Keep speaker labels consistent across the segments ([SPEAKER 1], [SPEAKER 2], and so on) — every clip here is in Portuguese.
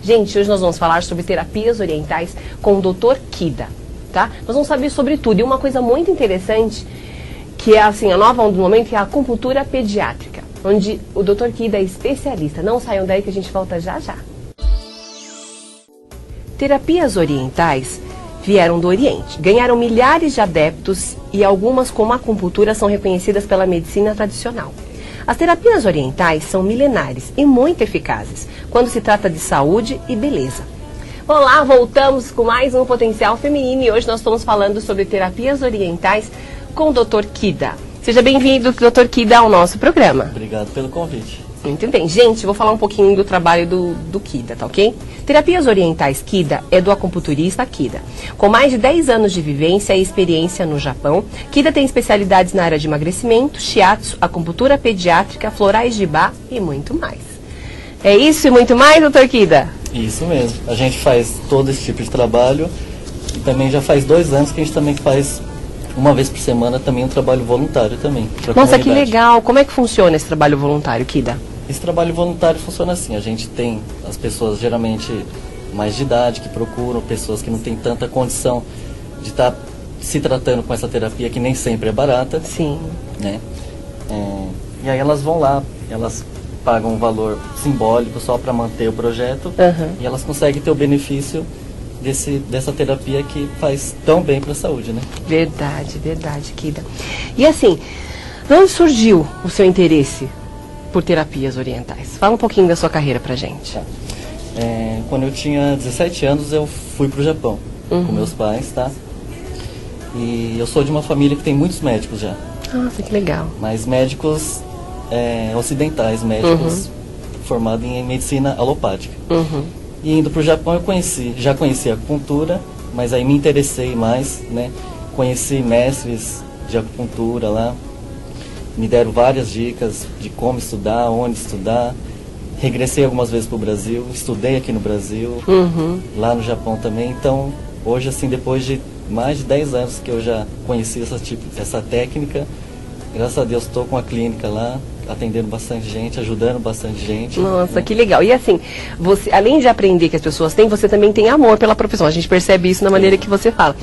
[SPEAKER 1] Gente, hoje nós vamos falar sobre terapias orientais com o Dr. Kida, tá? Nós vamos saber sobre tudo. E uma coisa muito interessante, que é assim, a nova onda do momento, é a acupuntura pediátrica, onde o Dr. Kida é especialista. Não saiam daí que a gente volta já já. Terapias orientais vieram do Oriente, ganharam milhares de adeptos e algumas, como a acupuntura, são reconhecidas pela medicina tradicional. As terapias orientais são milenares e muito eficazes quando se trata de saúde e beleza. Olá, voltamos com mais um Potencial Feminino e hoje nós estamos falando sobre terapias orientais com o Dr. Kida. Seja bem-vindo, Dr. Kida, ao nosso programa.
[SPEAKER 2] Obrigado pelo convite.
[SPEAKER 1] Muito bem. Gente, vou falar um pouquinho do trabalho do Kida, tá ok? Terapias Orientais Kida é do acupunturista Kida. Com mais de 10 anos de vivência e experiência no Japão, Kida tem especialidades na área de emagrecimento, shiatsu, acupuntura pediátrica, florais de Bach e muito mais. É isso e muito mais, Dr. Kida?
[SPEAKER 2] Isso mesmo. A gente faz todo esse tipo de trabalho e também já faz 2 anos que a gente também faz uma vez por semana também um trabalho voluntário também.
[SPEAKER 1] Nossa, que legal! Como é que funciona esse trabalho voluntário, Kida?
[SPEAKER 2] Esse trabalho voluntário funciona assim, a gente tem as pessoas geralmente mais de idade que procuram, pessoas que não têm tanta condição de estar se tratando com essa terapia, que nem sempre é barata.
[SPEAKER 1] Sim.
[SPEAKER 2] Né? E aí elas vão lá, elas pagam um valor simbólico só para manter o projeto e elas conseguem ter o benefício dessa terapia que faz tão bem para a saúde, né?
[SPEAKER 1] Verdade, verdade, Kida. E assim, de onde surgiu o seu interesse por terapias orientais? Fala um pouquinho da sua carreira pra gente.
[SPEAKER 2] Tá. Quando eu tinha 17 anos, eu fui pro Japão com meus pais, tá? E eu sou de uma família que tem muitos médicos já.
[SPEAKER 1] Nossa, que legal.
[SPEAKER 2] Mas médicos ocidentais, médicos formados em medicina alopática. E indo pro Japão eu já conheci a acupuntura, mas aí me interessei mais, né? Conheci mestres de acupuntura lá. Me deram várias dicas de como estudar, onde estudar. Regressei algumas vezes para o Brasil, estudei aqui no Brasil, lá no Japão também. Então, hoje, assim, depois de mais de 10 anos que eu já conheci essa técnica, graças a Deus estou com a clínica lá, atendendo bastante gente, ajudando bastante gente.
[SPEAKER 1] Nossa, que legal. E assim, você, além de aprender que as pessoas têm, você também tem amor pela profissão. A gente percebe isso na maneira que você fala.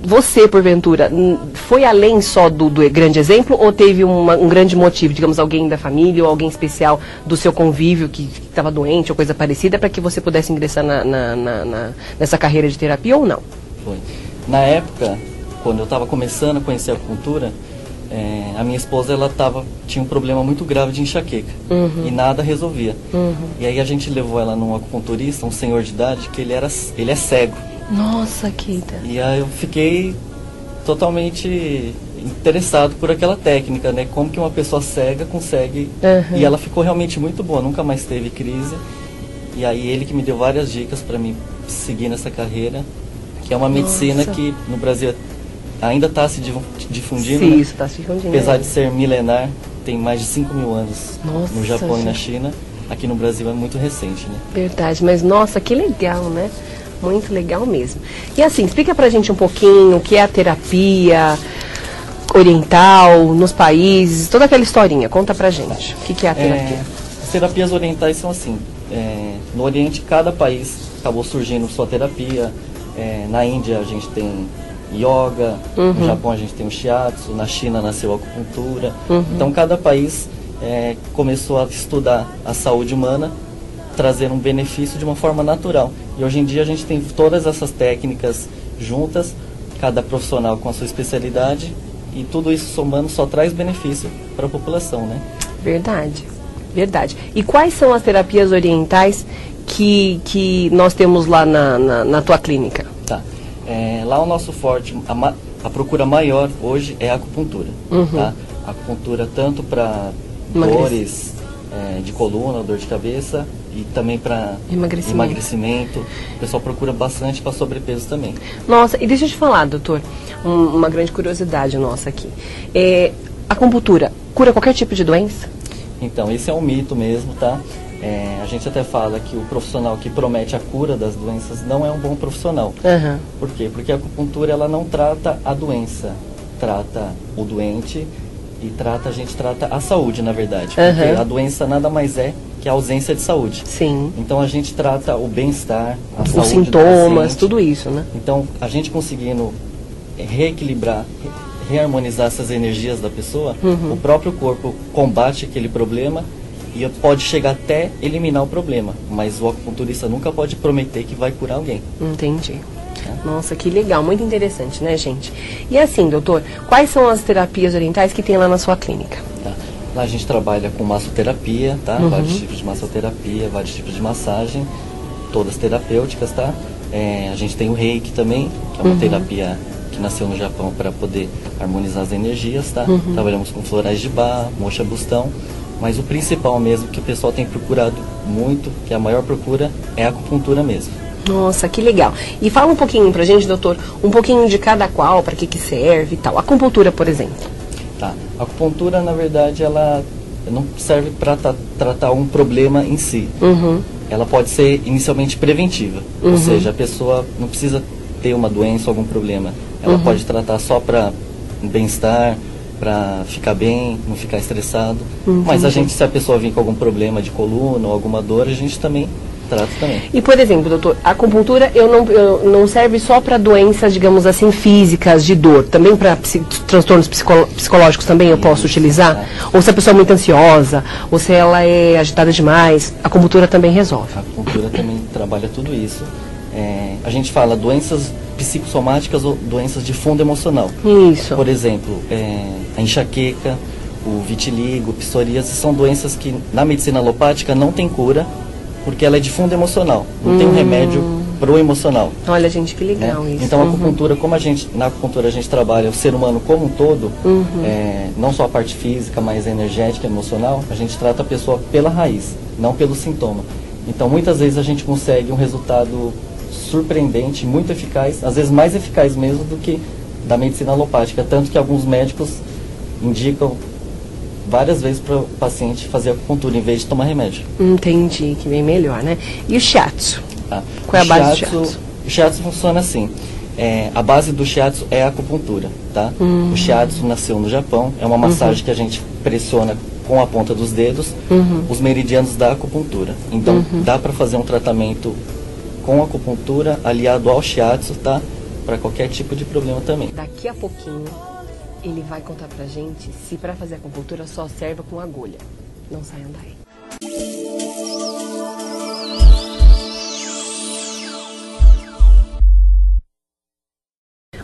[SPEAKER 1] Você, porventura, foi além só do grande exemplo ou teve um grande motivo, digamos, alguém da família ou alguém especial do seu convívio que estava doente ou coisa parecida para que você pudesse ingressar nessa carreira de terapia ou não?
[SPEAKER 2] Foi. Na época, quando eu estava começando a conhecer a acupuntura, a minha esposa tinha um problema muito grave de enxaqueca e nada resolvia. E aí a gente levou ela num acupunturista, um senhor de idade, que ele é cego.
[SPEAKER 1] Nossa, Kida.
[SPEAKER 2] E aí eu fiquei totalmente interessado por aquela técnica, né? Como que uma pessoa cega consegue... E ela ficou realmente muito boa, nunca mais teve crise. E aí ele que me deu várias dicas para mim seguir nessa carreira, que é uma medicina que no Brasil ainda está se difundindo.
[SPEAKER 1] Sim,
[SPEAKER 2] né?
[SPEAKER 1] isso está se difundindo.
[SPEAKER 2] Apesar de ser milenar, tem mais de 5 mil anos no Japão e na China. Aqui no Brasil é muito recente, né?
[SPEAKER 1] Verdade, mas nossa, que legal, né? Muito legal mesmo. E assim, explica pra gente um pouquinho o que é a terapia oriental nos países, toda aquela historinha. Conta pra gente. O que é a terapia?
[SPEAKER 2] As terapias orientais são assim. No Oriente, cada país acabou surgindo sua terapia. Na Índia a gente tem yoga, no Japão a gente tem o shiatsu, na China nasceu a acupuntura. Então cada país começou a estudar a saúde humana, trazer um benefício de uma forma natural. E hoje em dia a gente tem todas essas técnicas juntas, cada profissional com a sua especialidade, e tudo isso somando só traz benefício para a população, né?
[SPEAKER 1] Verdade, verdade. E quais são as terapias orientais que nós temos lá na tua clínica?
[SPEAKER 2] Tá. Lá o nosso forte, a procura maior hoje é a acupuntura. Tá? A acupuntura tanto para dores de coluna, dor de cabeça, e também para emagrecimento. O pessoal procura bastante para sobrepeso também.
[SPEAKER 1] Nossa, e deixa eu te falar, doutor, uma grande curiosidade nossa aqui. A acupuntura cura qualquer tipo de doença?
[SPEAKER 2] Então, esse é um mito mesmo, tá? A gente até fala que o profissional que promete a cura das doenças não é um bom profissional. Por quê? Porque a acupuntura ela não trata a doença, trata o doente e a gente trata a saúde, na verdade. Porque a doença nada mais é que é a ausência de saúde.
[SPEAKER 1] Sim.
[SPEAKER 2] Então a gente trata o bem-estar, a
[SPEAKER 1] Os
[SPEAKER 2] saúde
[SPEAKER 1] sintomas,
[SPEAKER 2] do paciente.
[SPEAKER 1] tudo isso, né?
[SPEAKER 2] Então a gente conseguindo reequilibrar, reharmonizar essas energias da pessoa, o próprio corpo combate aquele problema e pode chegar até eliminar o problema, mas o acupunturista nunca pode prometer que vai curar alguém.
[SPEAKER 1] Entendi. Nossa, que legal, muito interessante, né, gente? E assim, doutor, quais são as terapias orientais que tem lá na sua clínica?
[SPEAKER 2] Tá. Lá a gente trabalha com massoterapia, tá? Vários tipos de massoterapia, vários tipos de massagem, todas terapêuticas, tá? A gente tem o Reiki também, que é uma terapia que nasceu no Japão para poder harmonizar as energias, tá? Trabalhamos com florais de Bach, moxa bustão, mas o principal mesmo que o pessoal tem procurado muito, que a maior procura, é a acupuntura mesmo.
[SPEAKER 1] Nossa, que legal. E fala um pouquinho pra gente, doutor, um pouquinho de cada qual, para que serve e tal. A acupuntura, por exemplo.
[SPEAKER 2] Tá. A acupuntura, na verdade, ela não serve para tratar um problema em si. Ela pode ser inicialmente preventiva. Ou seja, a pessoa não precisa ter uma doença ou algum problema. Ela pode tratar só para bem-estar, para ficar bem, não ficar estressado. Mas a gente, se a pessoa vir com algum problema de coluna ou alguma dor, a gente também trata também.
[SPEAKER 1] E, por exemplo, doutor, a acupuntura não serve só para doenças, digamos assim, físicas, de dor. Também para transtornos psicológicos também eu posso utilizar? Ou se a pessoa é muito ansiosa, ou se ela é agitada demais, a acupuntura também resolve?
[SPEAKER 2] A acupuntura também trabalha tudo isso. A gente fala doenças psicossomáticas ou doenças de fundo emocional.
[SPEAKER 1] Isso.
[SPEAKER 2] Por exemplo, a enxaqueca, o vitiligo, psoríase, são doenças que na medicina alopática não tem cura, porque ela é de fundo emocional, não tem um remédio pro emocional.
[SPEAKER 1] Olha, gente, que legal isso.
[SPEAKER 2] Então a acupuntura, na acupuntura a gente trabalha o ser humano como um todo, não só a parte física, mas energética, emocional, a gente trata a pessoa pela raiz, não pelo sintoma. Então muitas vezes a gente consegue um resultado surpreendente, muito eficaz, às vezes mais eficaz mesmo do que da medicina alopática, tanto que alguns médicos indicam várias vezes para o paciente fazer acupuntura em vez de tomar remédio.
[SPEAKER 1] Entendi, que bem melhor, né? E o shiatsu?
[SPEAKER 2] Tá.
[SPEAKER 1] Qual é a base do shiatsu?
[SPEAKER 2] O shiatsu funciona assim. A base do shiatsu é a acupuntura, tá? O shiatsu nasceu no Japão, é uma massagem que a gente pressiona com a ponta dos dedos os meridianos da acupuntura. Então dá para fazer um tratamento com acupuntura aliado ao shiatsu, tá? Para qualquer tipo de problema também.
[SPEAKER 1] Daqui a pouquinho ele vai contar pra gente se para fazer acupuntura só serve com agulha. Não saiam daí.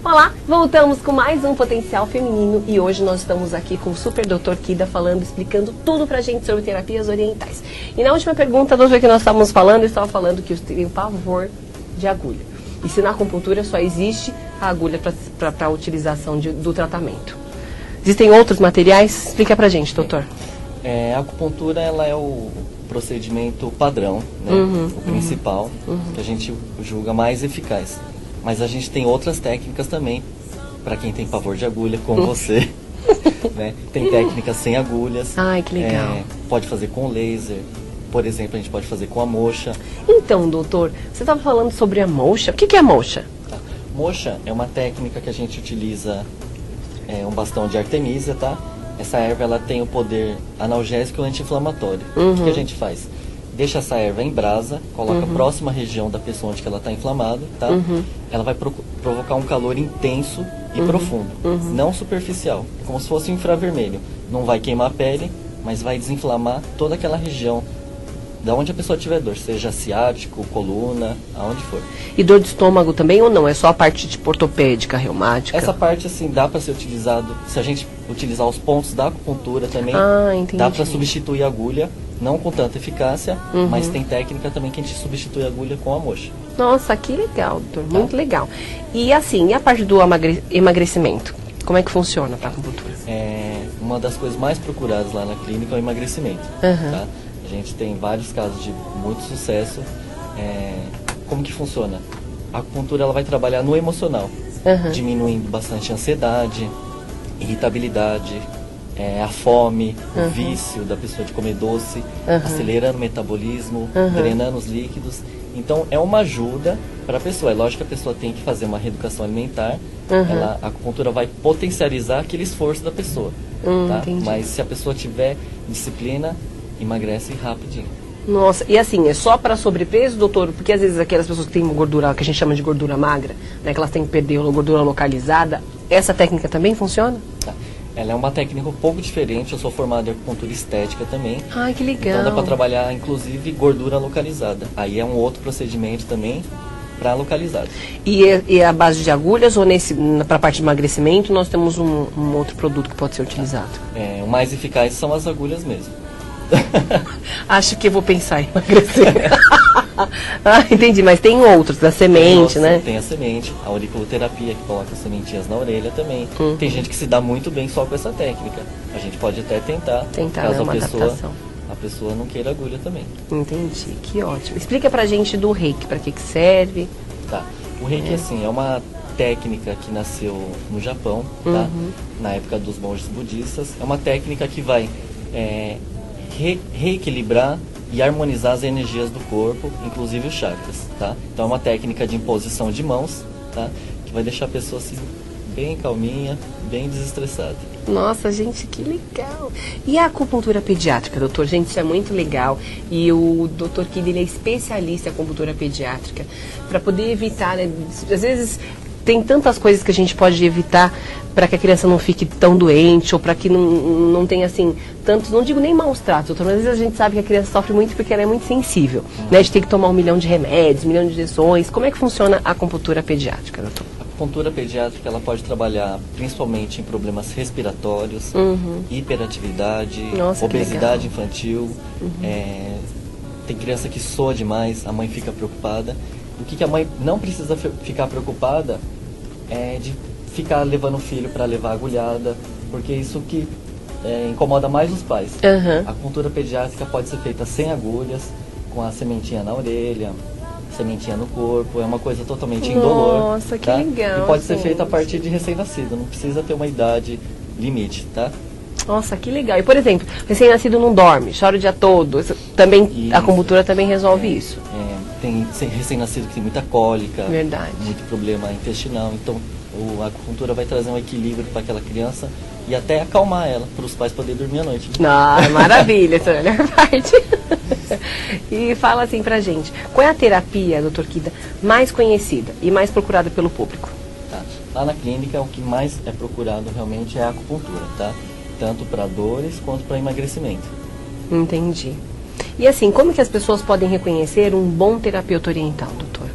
[SPEAKER 1] Olá, voltamos com mais um Potencial Feminino e hoje nós estamos aqui com o Super Dr. Kida falando, explicando tudo pra gente sobre terapias orientais. E na última pergunta, doutor, que nós estávamos falando, eu estava falando que eu tenho pavor de agulha. E se na acupuntura só existe a agulha para a utilização do tratamento. Existem outros materiais? Explica pra gente, doutor.
[SPEAKER 2] A acupuntura ela é o procedimento padrão, né? O principal, que a gente julga mais eficaz. Mas a gente tem outras técnicas também, para quem tem pavor de agulha, como você. Né? Tem técnicas sem agulhas.
[SPEAKER 1] Ai, que legal.
[SPEAKER 2] Pode fazer com laser. Por exemplo, a gente pode fazer com a moxa.
[SPEAKER 1] Então, doutor, você estava falando sobre a moxa. O que é a moxa?
[SPEAKER 2] Tá. Moxa é uma técnica que a gente utiliza um bastão de artemisia, tá? Essa erva ela tem o poder analgésico e anti-inflamatório. O que a gente faz? Deixa essa erva em brasa, coloca a próxima região da pessoa onde ela está inflamada, tá? Ela vai provocar um calor intenso e profundo, não superficial, como se fosse um infravermelho. Não vai queimar a pele, mas vai desinflamar toda aquela região da onde a pessoa tiver dor, seja ciático, coluna, aonde for.
[SPEAKER 1] E dor de estômago também ou não? É só a parte tipo ortopédica, reumática?
[SPEAKER 2] Essa parte, assim, dá para ser utilizado, se a gente utilizar os pontos da acupuntura também, dá para substituir a agulha, não com tanta eficácia, mas tem técnica também que a gente substitui a agulha com a moxa.
[SPEAKER 1] Nossa, que legal, doutor, muito legal. E assim, e a parte do emagrecimento? Como é que funciona para a acupuntura?
[SPEAKER 2] Uma das coisas mais procuradas lá na clínica é o emagrecimento, tá? A gente tem vários casos de muito sucesso. Como que funciona? A acupuntura ela vai trabalhar no emocional, diminuindo bastante a ansiedade, irritabilidade, a fome, o vício da pessoa de comer doce, acelerando o metabolismo, drenando os líquidos. Então é uma ajuda para a pessoa. É lógico que a pessoa tem que fazer uma reeducação alimentar. A acupuntura vai potencializar aquele esforço da pessoa, tá? Mas se a pessoa tiver disciplina, emagrece rapidinho.
[SPEAKER 1] Nossa, e assim, é só para sobrepeso, doutor? Porque às vezes aquelas pessoas que têm gordura, que a gente chama de gordura magra, né, que elas têm que perder a gordura localizada, essa técnica também funciona?
[SPEAKER 2] Tá. Ela é uma técnica um pouco diferente, eu sou formado em acupuntura estética também.
[SPEAKER 1] Ai, que legal.
[SPEAKER 2] Então dá para trabalhar, inclusive, gordura localizada. Aí é um outro procedimento também para localizado.
[SPEAKER 1] E é a base de agulhas ou para a parte de emagrecimento nós temos um outro produto que pode ser utilizado?
[SPEAKER 2] O mais eficaz são as agulhas mesmo.
[SPEAKER 1] Acho que eu vou pensar em emagrecer. Entendi, mas tem outros, da semente, né?
[SPEAKER 2] Tem a semente, a auriculoterapia, que coloca sementinhas na orelha também. Tem gente que se dá muito bem só com essa técnica. A gente pode até tentar caso
[SPEAKER 1] né,
[SPEAKER 2] a pessoa não queira agulha também.
[SPEAKER 1] Entendi, que ótimo. Explica pra gente do reiki, pra que serve?
[SPEAKER 2] Tá, o reiki assim, é uma técnica que nasceu no Japão, tá? Na época dos monges budistas. É uma técnica que vai reequilibrar e harmonizar as energias do corpo, inclusive os chakras, tá? Então é uma técnica de imposição de mãos, tá? Que vai deixar a pessoa assim, bem calminha, bem desestressada.
[SPEAKER 1] Nossa, gente, que legal! E a acupuntura pediátrica, doutor? Gente, isso é muito legal. E o doutor Kida, ele é especialista em acupuntura pediátrica, para poder evitar, né? Às vezes tem tantas coisas que a gente pode evitar para que a criança não fique tão doente, ou para que não tenha, assim, tantos, não digo nem maus tratos, doutor, mas às vezes a gente sabe que a criança sofre muito porque ela é muito sensível, né? De ter que tomar 1 milhão de remédios, 1 milhão de injeções. Como é que funciona a acupuntura pediátrica, doutor?
[SPEAKER 2] A acupuntura pediátrica, ela pode trabalhar principalmente em problemas respiratórios, hiperatividade,
[SPEAKER 1] Nossa,
[SPEAKER 2] obesidade infantil. Tem criança que soa demais, a mãe fica preocupada. O que a mãe não precisa ficar preocupada é de ficar levando o filho para levar agulhada, porque isso que incomoda mais os pais. A acupuntura pediátrica pode ser feita sem agulhas, com a sementinha na orelha, sementinha no corpo, é uma coisa totalmente indolor.
[SPEAKER 1] Nossa, que legal.
[SPEAKER 2] E pode ser feita a partir de recém-nascido, não precisa ter uma idade limite, tá?
[SPEAKER 1] Nossa, que legal. E, por exemplo, recém-nascido não dorme, chora o dia todo. Também, a acupuntura também resolve isso.
[SPEAKER 2] Tem recém-nascido que tem muita cólica,
[SPEAKER 1] Verdade.
[SPEAKER 2] muito problema intestinal. Então, a acupuntura vai trazer um equilíbrio para aquela criança e até acalmar ela, para os pais poderem dormir à noite.
[SPEAKER 1] Ah, maravilha, essa é a melhor parte. E fala assim pra gente, qual é a terapia, doutor Kida, mais conhecida e mais procurada pelo público?
[SPEAKER 2] Tá. Lá na clínica, o que mais é procurado realmente é a acupuntura, tá? Tanto para dores quanto para emagrecimento.
[SPEAKER 1] Entendi. E assim, como que as pessoas podem reconhecer um bom terapeuta oriental, doutor?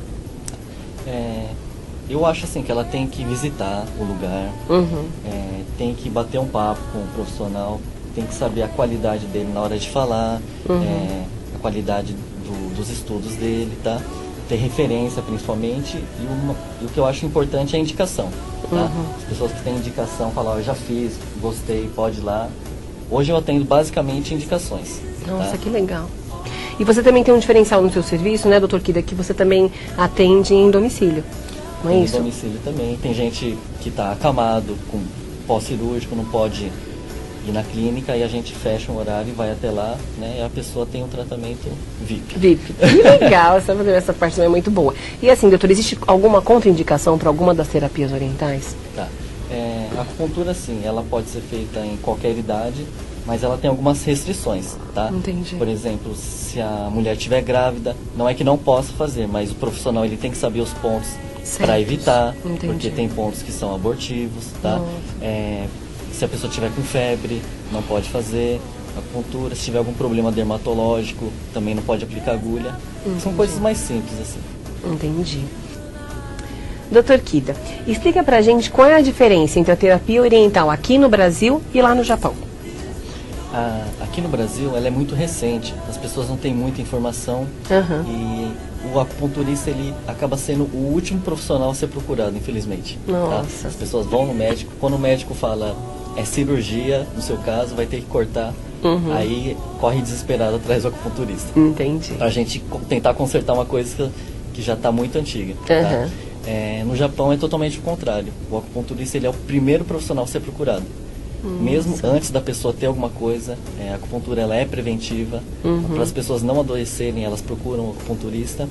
[SPEAKER 2] Eu acho assim que ela tem que visitar o lugar, tem que bater um papo com o profissional, tem que saber a qualidade dele na hora de falar, a qualidade dos estudos dele, tá? Ter referência principalmente, e o que eu acho importante é a indicação, tá? As pessoas que têm indicação falam, eu já fiz, gostei, pode ir lá. Hoje eu atendo basicamente indicações.
[SPEAKER 1] Nossa,
[SPEAKER 2] tá?
[SPEAKER 1] que legal. E você também tem um diferencial no seu serviço, né, doutor Kida, que você também atende em domicílio, não é isso?
[SPEAKER 2] Em domicílio também. Tem gente que está acamado, com pós-cirúrgico, não pode ir na clínica e a gente fecha um horário e vai até lá, né? E a pessoa tem um tratamento VIP.
[SPEAKER 1] VIP. Que legal, essa parte também é muito boa. E assim, doutor, existe alguma contraindicação para alguma das terapias orientais?
[SPEAKER 2] Tá. A acupuntura, sim, ela pode ser feita em qualquer idade, mas ela tem algumas restrições, tá?
[SPEAKER 1] Entendi.
[SPEAKER 2] Por exemplo, se a mulher estiver grávida, não é que não possa fazer, mas o profissional ele tem que saber os pontos para evitar, porque tem pontos que são abortivos, tá? Se a pessoa estiver com febre, não pode fazer acupuntura. Se tiver algum problema dermatológico, também não pode aplicar agulha. São coisas mais simples, assim.
[SPEAKER 1] Entendi. Doutor Kida, explica pra gente qual é a diferença entre a terapia oriental aqui no Brasil e lá no Japão.
[SPEAKER 2] Aqui no Brasil, ela é muito recente. As pessoas não têm muita informação e o acupunturista ele acaba sendo o último profissional a ser procurado, infelizmente.
[SPEAKER 1] Nossa.
[SPEAKER 2] Tá? As pessoas vão no médico, quando o médico fala é cirurgia, no seu caso, vai ter que cortar, aí corre desesperado atrás do acupunturista.
[SPEAKER 1] Entendi.
[SPEAKER 2] Pra gente tentar consertar uma coisa que já está muito antiga. Tá? No Japão é totalmente o contrário. O acupunturista ele é o primeiro profissional a ser procurado. Mesmo antes da pessoa ter alguma coisa, a acupuntura ela é preventiva. Para as pessoas não adoecerem, elas procuram o acupunturista.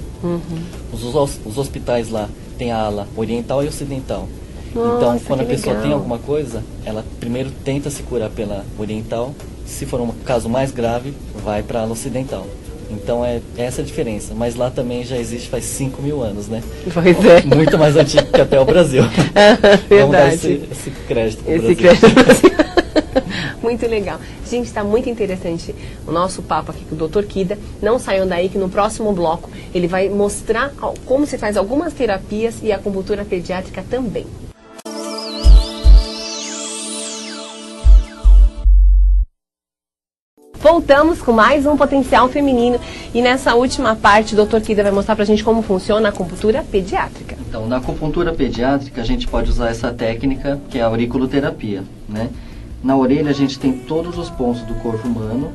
[SPEAKER 2] Os hospitais lá tem a ala oriental e ocidental. Então, quando a pessoa tem alguma coisa, ela primeiro tenta se curar pela oriental. Se for um caso mais grave, vai para a ala ocidental. Então é essa a diferença. Mas lá também já existe faz 5.000 anos, né?
[SPEAKER 1] Pois é.
[SPEAKER 2] Muito mais antigo que até o Brasil. Vamos dar esse crédito pro Brasil.
[SPEAKER 1] Crédito pro Brasil. Muito legal. Gente, está muito interessante o nosso papo aqui com o Dr. Kida. Não saiam daí que no próximo bloco ele vai mostrar como se faz algumas terapias e a acupuntura pediátrica também. Voltamos com mais um Potencial Feminino e nessa última parte o Dr. Kida vai mostrar pra gente como funciona a acupuntura pediátrica.
[SPEAKER 2] Então, na acupuntura pediátrica a gente pode usar essa técnica que é a auriculoterapia, né? Na orelha a gente tem todos os pontos do corpo humano,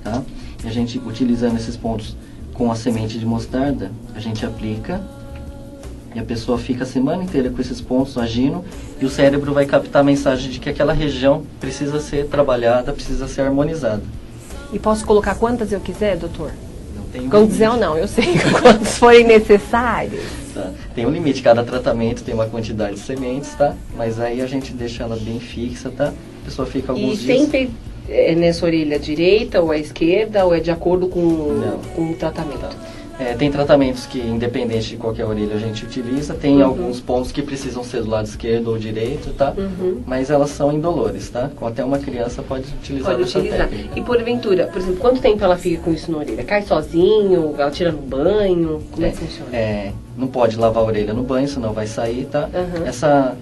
[SPEAKER 2] tá? E a gente, utilizando esses pontos com a semente de mostarda, a gente aplica e a pessoa fica a semana inteira com esses pontos agindo e o cérebro vai captar a mensagem de que aquela região precisa ser trabalhada, precisa ser harmonizada.
[SPEAKER 1] E posso colocar quantas eu quiser, doutor?
[SPEAKER 2] Não tem um
[SPEAKER 1] Quantos quiser ou não, eu sei quantos forem necessários.
[SPEAKER 2] Tá. Tem um limite, cada tratamento tem uma quantidade de sementes, tá? Mas aí a gente deixa ela bem fixa, tá? A pessoa fica alguns dias...
[SPEAKER 1] E sempre é nessa orelha direita ou à esquerda ou é de acordo com o tratamento?
[SPEAKER 2] Tá. Tem tratamentos que, independente de qualquer orelha, a gente utiliza. Tem alguns pontos que precisam ser do lado esquerdo ou direito, tá? Mas elas são indolores, tá? Com até uma criança pode utilizar essa técnica.
[SPEAKER 1] E porventura, por exemplo, quanto tempo ela fica com isso na orelha? Cai sozinho? Ela tira no banho? Como é que funciona?
[SPEAKER 2] Não pode lavar a orelha no banho, senão vai sair, tá? Essas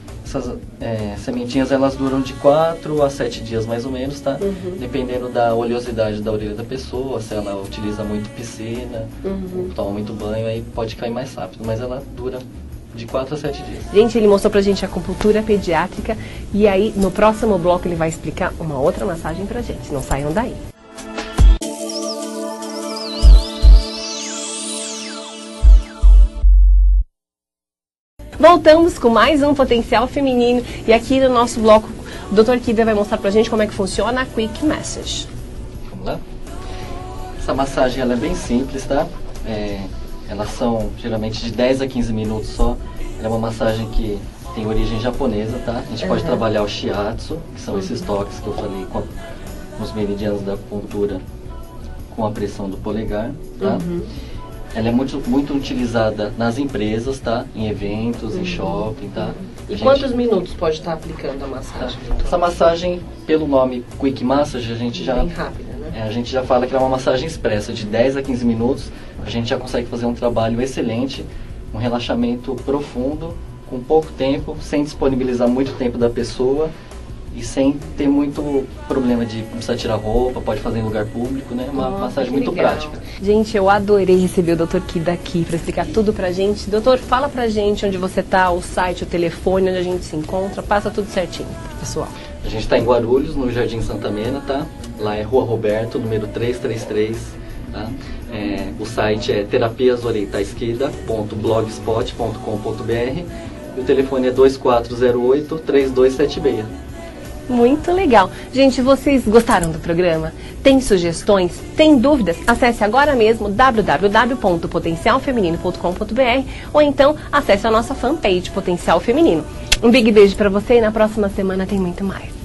[SPEAKER 2] sementinhas, elas duram de 4 a 7 dias mais ou menos, tá? Dependendo da oleosidade da orelha da pessoa, se ela utiliza muito piscina, toma muito banho, aí pode cair mais rápido, mas ela dura de 4 a 7 dias.
[SPEAKER 1] Gente, ele mostrou pra gente a acupuntura pediátrica e aí no próximo bloco ele vai explicar uma outra massagem pra gente. Não saiam daí. Voltamos com mais um Potencial Feminino e aqui no nosso bloco o Dr. Kida vai mostrar pra gente como é que funciona a Quick Massage.
[SPEAKER 2] Vamos lá? Essa massagem ela é bem simples, tá? Elas são geralmente de 10 a 15 minutos só. Ela é uma massagem que tem origem japonesa, tá? A gente pode trabalhar o shiatsu, que são esses toques que eu falei nos meridianos da acupuntura com a pressão do polegar, tá? Ela é muito utilizada nas empresas, tá? Em eventos, em shopping, tá?
[SPEAKER 1] E quantos minutos pode estar aplicando a massagem?
[SPEAKER 2] Essa massagem, pelo nome Quick Massage, a gente já...
[SPEAKER 1] Bem rápida, né?
[SPEAKER 2] A gente já fala que é uma massagem expressa, de 10 a 15 minutos. A gente já consegue fazer um trabalho excelente, um relaxamento profundo, com pouco tempo, sem disponibilizar muito tempo da pessoa e sem ter muito problema de precisar tirar roupa, pode fazer em lugar público, né? Uma massagem muito prática.
[SPEAKER 1] Gente, eu adorei receber o Dr. Kida aqui para explicar tudo pra gente. Doutor, fala pra gente onde você tá, o site, o telefone, onde a gente se encontra, passa tudo certinho pro pessoal.
[SPEAKER 2] A gente tá em Guarulhos, no Jardim Santa Mena, tá? Lá é Rua Roberto, número 333, tá? O site é terapiasorentaesquerda.blogspot.com.br e o telefone é 2408-3276.
[SPEAKER 1] Muito legal. Gente, vocês gostaram do programa? Tem sugestões? Tem dúvidas? Acesse agora mesmo www.potencialfeminino.com.br ou então acesse a nossa fanpage Potencial Feminino. Um big beijo pra você e na próxima semana tem muito mais.